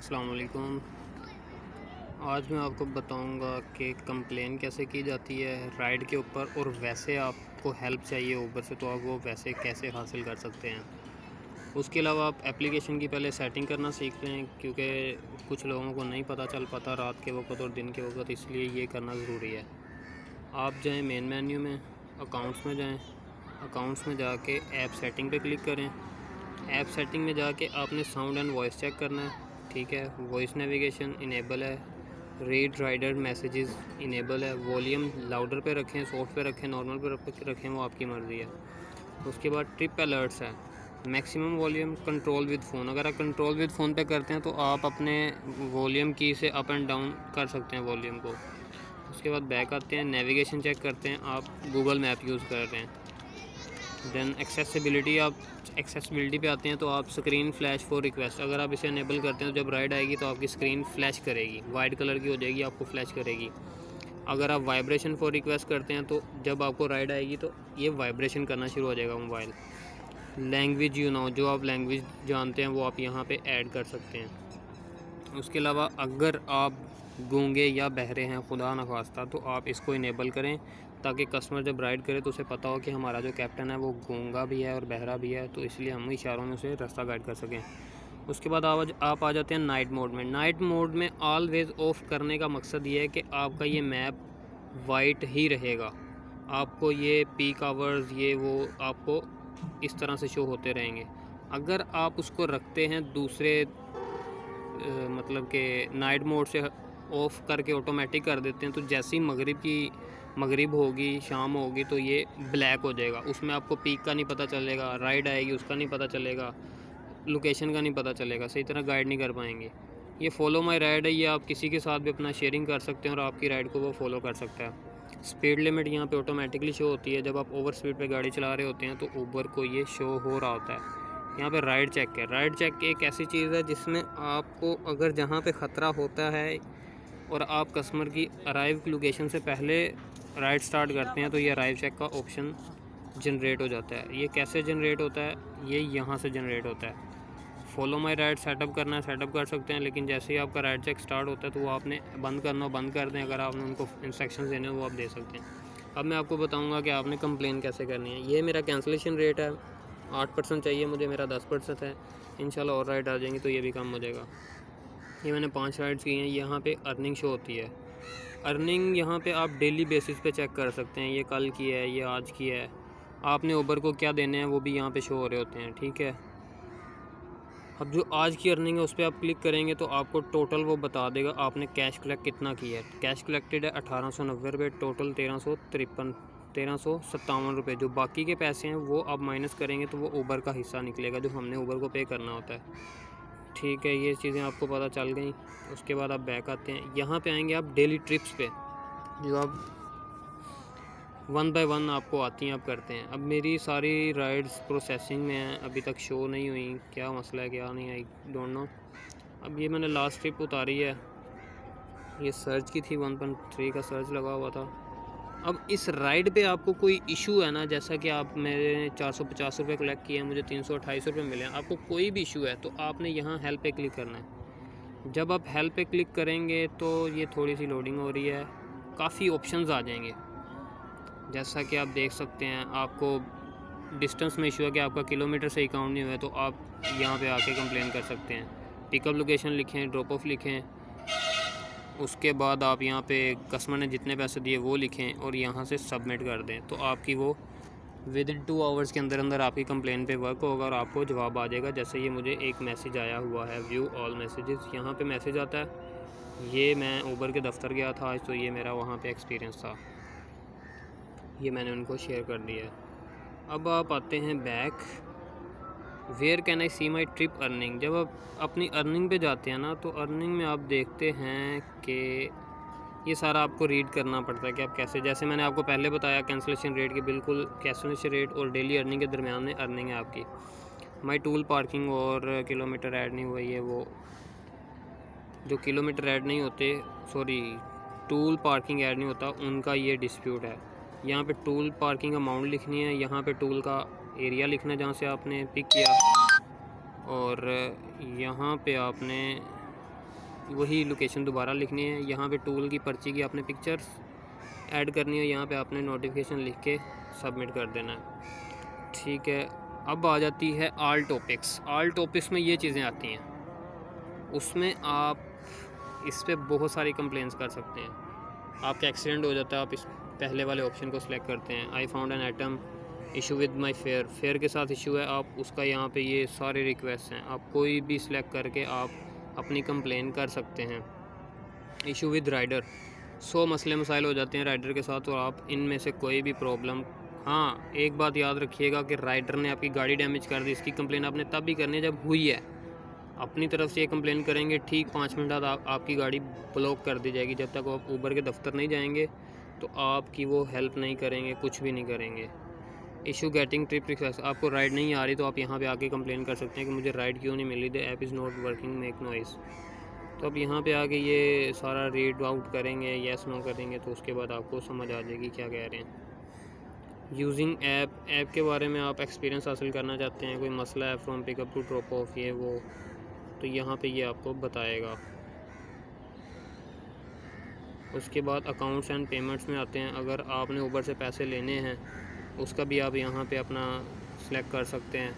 अस्सलाम वालेकुम। आज मैं आपको बताऊंगा कि कंप्लेन कैसे की जाती है राइड के ऊपर, और वैसे आपको हेल्प चाहिए ऊबर से तो आप वो वैसे कैसे हासिल कर सकते हैं। उसके अलावा आप एप्लीकेशन की पहले सेटिंग करना सीख लें, क्योंकि कुछ लोगों को नहीं पता चल पाता रात के वक्त और दिन के वक्त, इसलिए ये करना ज़रूरी है। आप जाएँ मेन मेन्यू में, अकाउंट्स में जाएँ। अकाउंट्स में जाके ऐप सेटिंग पे क्लिक करें। ऐप सेटिंग में जाके आपने साउंड एंड वॉइस चेक करना है। ठीक है, वॉइस नेविगेशन इनेबल है, रीड राइडर मैसेजेस इनेबल है, वॉल्यूम लाउडर पे रखें, सॉफ्ट पे रखें, नॉर्मल पे रखें, वो आपकी मर्ज़ी है। उसके बाद ट्रिप अलर्ट्स है, maximum volume control with phone. अगर आप कंट्रोल विद फ़ोन पे करते हैं तो आप अपने वॉल्यूम की से अप एंड डाउन कर सकते हैं वॉल्यूम को। उसके बाद बैक आते हैं, नेविगेशन चेक करते हैं, आप गूगल मैप यूज़ कर रहे हैं। देन एक्सेसिबिलिटी, आप एक्सेसिबिलिटी पे आते हैं तो आप स्क्रीन फ्लैश फॉर रिक्वेस्ट, अगर आप इसे अनेबल करते हैं तो जब राइड आएगी तो आपकी स्क्रीन फ्लैश करेगी, वाइट कलर की हो जाएगी, आपको फ्लैश करेगी। अगर आप वाइब्रेशन फॉर रिक्वेस्ट करते हैं तो जब आपको राइड आएगी तो ये वाइब्रेशन करना शुरू हो जाएगा मोबाइल। लैंग्वेज जो आप लैंग्वेज जानते हैं वो आप यहाँ पे ऐड कर सकते हैं। उसके अलावा अगर आप गूंगे या बहरे हैं खुदा न खास्ता, तो आप इसको इनेबल करें ताकि कस्टमर जब राइड करे तो उसे पता हो कि हमारा जो कैप्टन है वो गूंगा भी है और बहरा भी है, तो इसलिए हम इशारों में उसे रास्ता गाइड कर सकें। उसके बाद आप आ जाते हैं नाइट मोड में। नाइट मोड में ऑलवेज़ ऑफ करने का मकसद ये है कि आपका ये मैप वाइट ही रहेगा, आपको ये पीक आवर्स ये वो आपको इस तरह से शो होते रहेंगे। अगर आप उसको रखते हैं दूसरे मतलब कि नाइट मोड से ऑफ़ करके ऑटोमेटिक कर देते हैं, तो जैसे ही मगरिब होगी, शाम होगी, तो ये ब्लैक हो जाएगा। उसमें आपको पीक का नहीं पता चलेगा, राइड आएगी उसका नहीं पता चलेगा, लोकेशन का नहीं पता चलेगा, सही तरह गाइड नहीं कर पाएंगे। ये फॉलो माई राइड है, ये आप किसी के साथ भी अपना शेयरिंग कर सकते हैं और आपकी राइड को वो फॉलो कर सकता है। स्पीड लिमिट यहाँ पे ऑटोमेटिकली शो होती है, जब आप ओवर स्पीड पे गाड़ी चला रहे होते हैं तो ऊबर को ये शो हो रहा होता है। यहाँ पे राइड चेक है। राइड चेक एक ऐसी चीज़ है जिसमें आपको अगर जहाँ पे ख़तरा होता है और आप कस्टमर की अराइव की लोकेशन से पहले राइड स्टार्ट करते हैं तो ये अराइव चेक का ऑप्शन जनरेट हो जाता है। ये कैसे जनरेट होता है, ये यहाँ से जनरेट होता है। फॉलो माई राइड सेटअप करना है, सेटअप कर सकते हैं, लेकिन जैसे ही आपका राइड चेक स्टार्ट होता है तो वो आपने बंद करना हो बंद कर दें। अगर आपने उनको इंस्ट्रक्शंस देने हो वो आप दे सकते हैं। अब मैं आपको बताऊंगा कि आपने कंप्लेन कैसे करनी है। ये मेरा कैंसिलेशन रेट है, 8% चाहिए मुझे, मेरा 10% है। इंशाल्लाह और राइड आ जाएंगी तो ये भी कम हो जाएगा। ये मैंने 5 राइड्स की हैं। यहाँ पे अर्निंग शो होती है। अर्निंग यहाँ पे आप डेली बेसिस पे चेक कर सकते हैं, ये कल की है, ये आज की है, आपने ऊबर को क्या देने हैं वो भी यहाँ पे शो हो रहे होते हैं। ठीक है, अब जो आज की अर्निंग है उस पर आप क्लिक करेंगे तो आपको टोटल वो बता देगा आपने कैश कलेक्ट कितना किया है। कैश कलेक्टेड है 1890 रुपये, टोटल 1357 रुपये। जो बाकी के पैसे हैं वो आप माइनस करेंगे तो वो ऊबर का हिस्सा निकलेगा जो हमने ऊबर को पे करना होता है। ठीक है, ये चीज़ें आपको पता चल गई। उसके बाद आप बैक आते हैं, यहाँ पे आएंगे आप डेली ट्रिप्स पे, जो आप 1 बाय 1 आपको आती हैं, आप करते हैं। अब मेरी सारी राइड्स प्रोसेसिंग में हैं, अभी तक शो नहीं हुई, क्या मसला है क्या नहीं, आई डोंट नो। अब ये मैंने लास्ट ट्रिप उतारी है, ये सर्च की थी, 1.3 का सर्च लगा हुआ था। अब इस राइड पे आपको कोई इशू है ना, जैसा कि आप मेरे 450 रुपये कलेक्ट किए हैं, मुझे 328 रुपये मिले हैं, आपको कोई भी इशू है तो आपने यहाँ हेल्प पे क्लिक करना है। जब आप हेल्प पे क्लिक करेंगे तो ये थोड़ी सी लोडिंग हो रही है, काफ़ी ऑप्शंस आ जाएंगे। जैसा कि आप देख सकते हैं, आपको डिस्टेंस में इशू है कि आपका किलोमीटर सही काउंट नहीं हुआ है, तो आप यहाँ पे आके कंप्लेन कर सकते हैं। पिकअप लोकेशन लिखें, ड्रॉप ऑफ लिखें, उसके बाद आप यहाँ पे कस्टमर ने जितने पैसे दिए वो लिखें और यहाँ से सबमिट कर दें, तो आपकी वो विद इन 2 आवर्स के अंदर अंदर आपकी कंप्लेन पे वर्क होगा और आपको जवाब आ जाएगा। जैसे ये मुझे एक मैसेज आया हुआ है, व्यू ऑल मैसेजेस, यहाँ पे मैसेज आता है। ये मैं ऊबर के दफ्तर गया था आज, तो ये मेरा वहाँ पे एक्सपीरियंस था, ये मैंने उनको शेयर कर दिया। अब आप आते हैं back, where can I see my trip earning. जब आप अपनी अर्निंग पे जाते हैं ना, तो अर्निंग में आप देखते हैं कि ये सारा आपको रीड करना पड़ता है कि आप कैसे, जैसे मैंने आपको पहले बताया कैंसिलेशन रेट की, बिल्कुल कैंसिलेशन रेट और डेली अर्निंग के दरमियान में अर्निंग है आपकी। माई टूल पार्किंग और किलोमीटर ऐड नहीं हुआ, ये वो जो किलोमीटर ऐड नहीं होते, सॉरी टूल पार्किंग ऐड नहीं होता, उनका ये डिस्प्यूट है। यहाँ पे टूल पार्किंग अमाउंट लिखनी है, यहाँ पे टूल का एरिया लिखना है जहाँ से आपने पिक किया, और यहाँ पे आपने वही लोकेशन दोबारा लिखनी है। यहाँ पे टूल की पर्ची की आपने पिक्चर्स ऐड करनी है, यहाँ पे आपने नोटिफिकेशन लिख के सबमिट कर देना है। ठीक है, अब आ जाती है ऑल टॉपिक्स। ऑल टॉपिक्स में ये चीज़ें आती हैं, उसमें आप इस पे बहुत सारी कंप्लेंट्स कर सकते हैं। आपका एक्सीडेंट हो जाता है, आप इस पहले वाले ऑप्शन को सिलेक्ट करते हैं। I found an item issue with my fair के साथ इशू है, आप उसका यहाँ पे ये सारे रिक्वेस्ट हैं, आप कोई भी सिलेक्ट करके आप अपनी कंप्लेन कर सकते हैं। इशू विद राइडर, 100 मसले मसाइल हो जाते हैं राइडर के साथ, और आप इनमें से कोई भी प्रॉब्लम, हाँ एक बात याद रखिएगा कि राइडर ने आपकी गाड़ी डैमेज कर दी, इसकी कंप्लेन आपने तब भी करनी है जब हुई है। अपनी तरफ से ये कंप्लेन करेंगे, ठीक 5 मिनट बाद आपकी गाड़ी ब्लॉक कर दी जाएगी। जब तक आप ऊबर के दफ्तर नहीं जाएंगे तो आपकी वो हेल्प नहीं करेंगे, कुछ भी नहीं करेंगे। इशू गेटिंग ट्रिप रिक्वेस्ट, आपको राइड नहीं आ रही तो आप यहाँ पे आके कंप्लेन कर सकते हैं कि मुझे राइड क्यों नहीं मिली, the app is not working make noise. तो अब यहाँ पे आके ये सारा रीड आउट करेंगे, येस नो करेंगे, तो उसके बाद आपको समझ आ जाएगी क्या कह रहे हैं। यूजिंग ऐप के बारे में आप एक्सपीरियंस हासिल करना चाहते हैं, कोई मसला है from pickup to drop off, ये वो, तो यहाँ पे ये आपको बताएगा। उसके बाद अकाउंट्स एंड पेमेंट्स में आते हैं। अगर आपने ऊबर से पैसे लेने हैं उसका भी आप यहाँ पे अपना सेलेक्ट कर सकते हैं।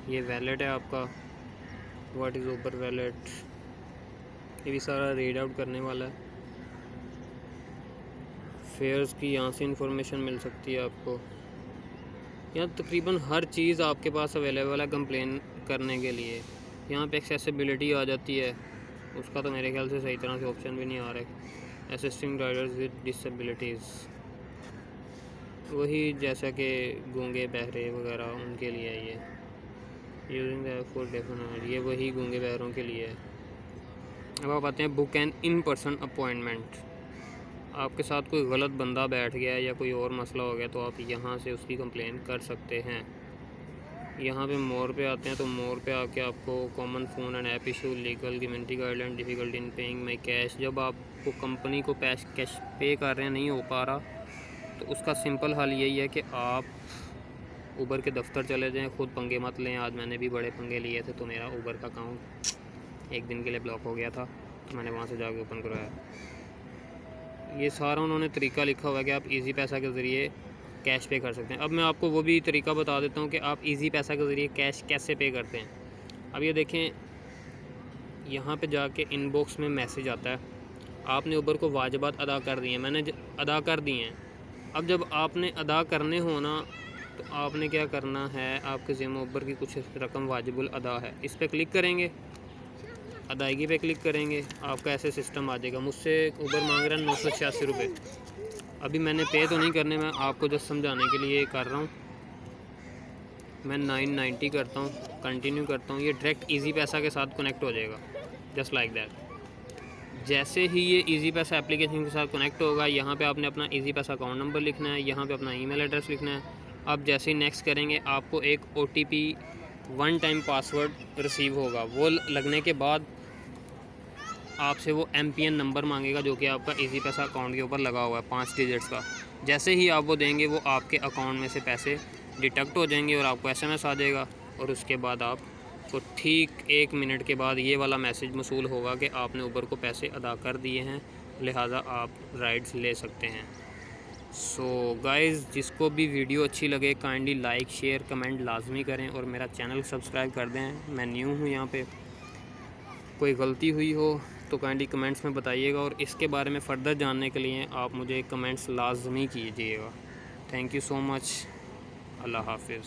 ये वैलेट है आपका, व्हाट इज़ ऊबर वैलेट, ये भी सारा रीड आउट करने वाला है। फेयर्स की यहाँ से इंफॉर्मेशन मिल सकती है आपको। यहाँ तकरीबन हर चीज़ आपके पास अवेलेबल है कंप्लेन करने के लिए। यहाँ पे एक्सेसिबिलिटी आ जाती है, उसका तो मेरे ख्याल से सही तरह से ऑप्शन भी नहीं आ रहा। असिस्टिंग राइडर्स विद डिसेबिलिटीज़, वही जैसा कि गूंगे बहरे वगैरह उनके लिए है ये। Using the app for definite, ये वही गूंगे बहरों के लिए है। अब आप आते हैं book an in person appointment. आपके साथ कोई गलत बंदा बैठ गया या कोई और मसला हो गया तो आप यहाँ से उसकी कंप्लेन कर सकते हैं। यहाँ पे मोर पे आते हैं, तो मोर पे आके आपको common phone and app issue, legal community guideline, difficulty in paying my cash. जब आपको कंपनी को कैश पे कर रहे हैं, नहीं हो पा रहा, तो उसका सिंपल हल यही है कि आप ऊबर के दफ्तर चले जाएं, खुद पंगे मत लें। आज मैंने भी बड़े पंगे लिए थे, तो मेरा ऊबर का अकाउंट एक दिन के लिए ब्लॉक हो गया था, तो मैंने वहाँ से जाके ओपन करवाया। ये सारा उन्होंने तरीका लिखा हुआ है कि आप इजी पैसा के ज़रिए कैश पे कर सकते हैं। अब मैं आपको वो भी तरीका बता देता हूँ कि आप इजी पैसा के ज़रिए कैश कैसे पे करते हैं। अब ये देखें, यहाँ पे जाके इनबॉक्स में मैसेज आता है, आपने ऊबर को वाजिबात अदा कर दी हैं, मैंने अदा कर दी हैं। अब जब आपने अदा करने हो ना, तो आपने क्या करना है, आपके ज़िम्मे ऊबर की कुछ रकम वाजिबुल अदा है, इस पर क्लिक करेंगे, अदायगी पे क्लिक करेंगे, आपका ऐसे सिस्टम आ जाएगा। मुझसे ऊबर मांग रहा है 986 रुपये। अभी मैंने पे तो नहीं करने, मैं आपको जस्ट समझाने के लिए कर रहा हूँ। मैं 990 करता हूँ, कंटिन्यू करता हूँ, ये डायरेक्ट इजी पैसा के साथ कनेक्ट हो जाएगा, जस्ट लाइक दैट। जैसे ही ये इजी पैसा एप्लीकेशन के साथ कनेक्ट होगा, यहाँ पे आपने अपना इजी पैसा अकाउंट नंबर लिखना है, यहाँ पे अपना ईमेल एड्रेस लिखना है। आप जैसे ही नेक्स्ट करेंगे, आपको एक OTP 1 टाइम पासवर्ड रिसीव होगा। वो लगने के बाद आपसे वो MPN नंबर मांगेगा, जो कि आपका इजी पैसा अकाउंट के ऊपर लगा हुआ है 5 डिजिट्स का। जैसे ही आप वो देंगे, वो आपके अकाउंट में से पैसे डिडक्ट हो जाएंगे और आपको SMS आ जाएगा, और उसके बाद आपको ठीक 1 मिनट के बाद ये वाला मैसेज मसूल होगा कि आपने ऊबर को पैसे अदा कर दिए हैं, लिहाजा आप राइड्स ले सकते हैं। सो गाइज़, जिसको भी वीडियो अच्छी लगे काइंडली लाइक शेयर कमेंट लाजमी करें, और मेरा चैनल सब्सक्राइब कर दें। मैं न्यू हूँ यहाँ पे, कोई गलती हुई हो तो काइंडली कमेंट्स में बताइएगा, और इसके बारे में फ़र्दर जानने के लिए आप मुझे कमेंट्स लाजमी कीजिएगा। Thank you so much. अल्लाह हाफिज़।